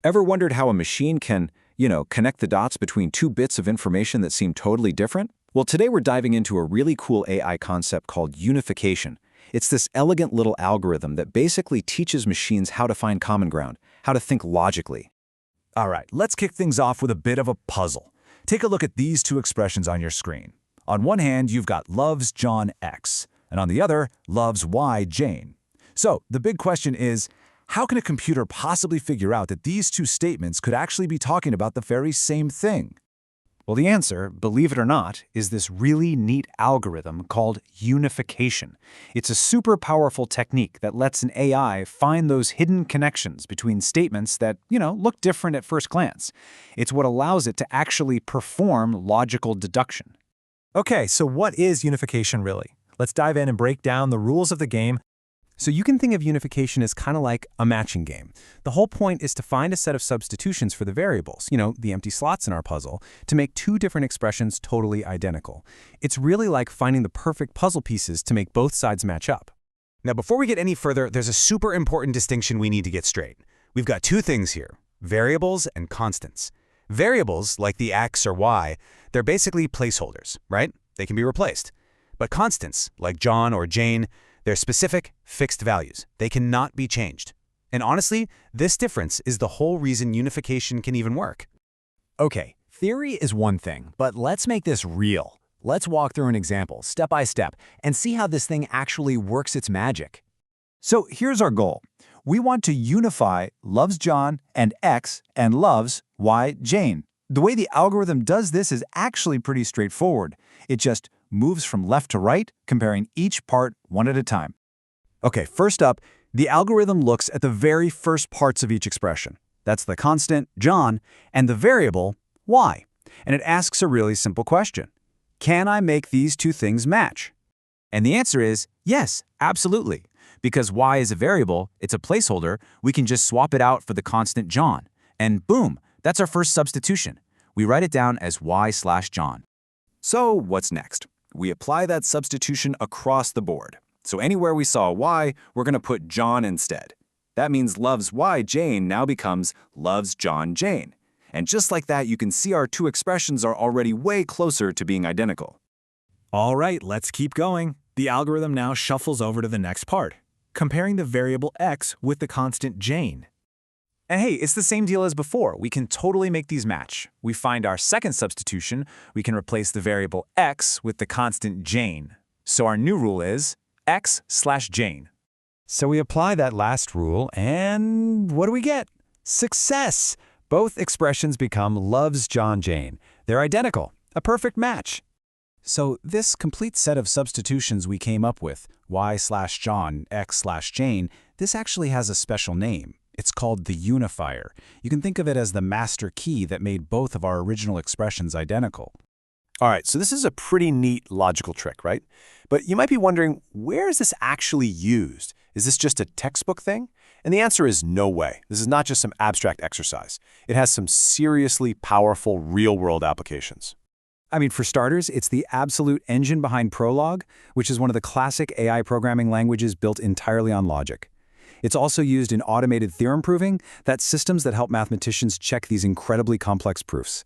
Ever wondered how a machine can, connect the dots between two bits of information that seem totally different? Well, today we're diving into a really cool AI concept called unification. It's this elegant little algorithm that basically teaches machines how to find common ground, how to think logically. All right, let's kick things off with a bit of a puzzle. Take a look at these two expressions on your screen. On one hand, you've got loves John X, and on the other, loves Y Jane. So the big question is, how can a computer possibly figure out that these two statements could actually be talking about the very same thing? Well, the answer, believe it or not, is this really neat algorithm called unification. It's a super powerful technique that lets an AI find those hidden connections between statements that, look different at first glance. It's what allows it to actually perform logical deduction. Okay, so what is unification really? Let's dive in and break down the rules of the game. So you can think of unification as kind of like a matching game. The whole point is to find a set of substitutions for the variables, the empty slots in our puzzle, to make two different expressions totally identical. It's really like finding the perfect puzzle pieces to make both sides match up. Now, before we get any further, there's a super important distinction we need to get straight. We've got two things here, variables and constants. Variables, like the X or Y, they're basically placeholders, right? They can be replaced. But constants, like John or Jane, they're specific, fixed values. They cannot be changed. And honestly, this difference is the whole reason unification can even work. Okay, theory is one thing, but let's make this real. Let's walk through an example, step by step, and see how this thing actually works its magic. So here's our goal. We want to unify loves John and X and loves Y Jane. The way the algorithm does this is actually pretty straightforward. It just moves from left to right, comparing each part one at a time. Okay, first up, the algorithm looks at the very first parts of each expression. That's the constant, John, and the variable, Y. And it asks a really simple question. Can I make these two things match? And the answer is yes, absolutely. Because Y is a variable, it's a placeholder, we can just swap it out for the constant John. And boom, that's our first substitution. We write it down as Y/John. So what's next? We apply that substitution across the board. So anywhere we saw a Y, we're going to put John instead. That means loves Y Jane now becomes loves John Jane. And just like that, you can see our two expressions are already way closer to being identical. All right, let's keep going. The algorithm now shuffles over to the next part, comparing the variable X with the constant Jane. And hey, it's the same deal as before. We can totally make these match. We find our second substitution. We can replace the variable X with the constant Jane. So our new rule is X/Jane. So we apply that last rule, and what do we get? Success! Both expressions become loves John Jane. They're identical, a perfect match. So this complete set of substitutions we came up with, Y/John, X/Jane, this actually has a special name. It's called the unifier. You can think of it as the master key that made both of our original expressions identical. All right, so this is a pretty neat logical trick, right? But you might be wondering, where is this actually used? Is this just a textbook thing? And the answer is no way. This is not just some abstract exercise. It has some seriously powerful real-world applications. I mean, for starters, it's the absolute engine behind Prolog, which is one of the classic AI programming languages built entirely on logic. It's also used in automated theorem proving, that's systems that help mathematicians check these incredibly complex proofs.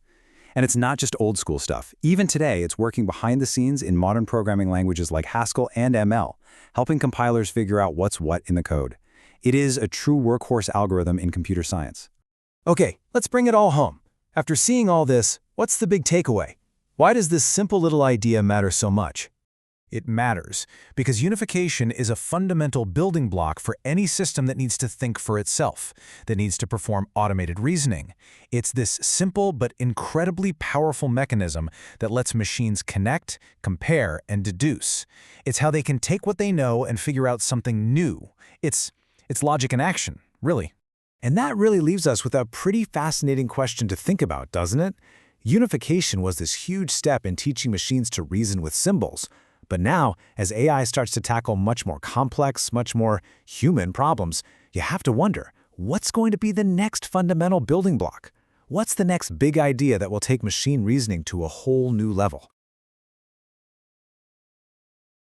And it's not just old school stuff. Even today, it's working behind the scenes in modern programming languages like Haskell and ML, helping compilers figure out what's what in the code. It is a true workhorse algorithm in computer science. Okay, let's bring it all home. After seeing all this, what's the big takeaway? Why does this simple little idea matter so much? It matters because unification is a fundamental building block for any system that needs to think for itself, that needs to perform automated reasoning. It's this simple but incredibly powerful mechanism that lets machines connect, compare, and deduce. It's how they can take what they know and figure out something new. It's logic in action, really. And that really leaves us with a pretty fascinating question to think about, doesn't it? Unification was this huge step in teaching machines to reason with symbols. But now, as AI starts to tackle much more complex, much more human problems, you have to wonder, what's going to be the next fundamental building block? What's the next big idea that will take machine reasoning to a whole new level?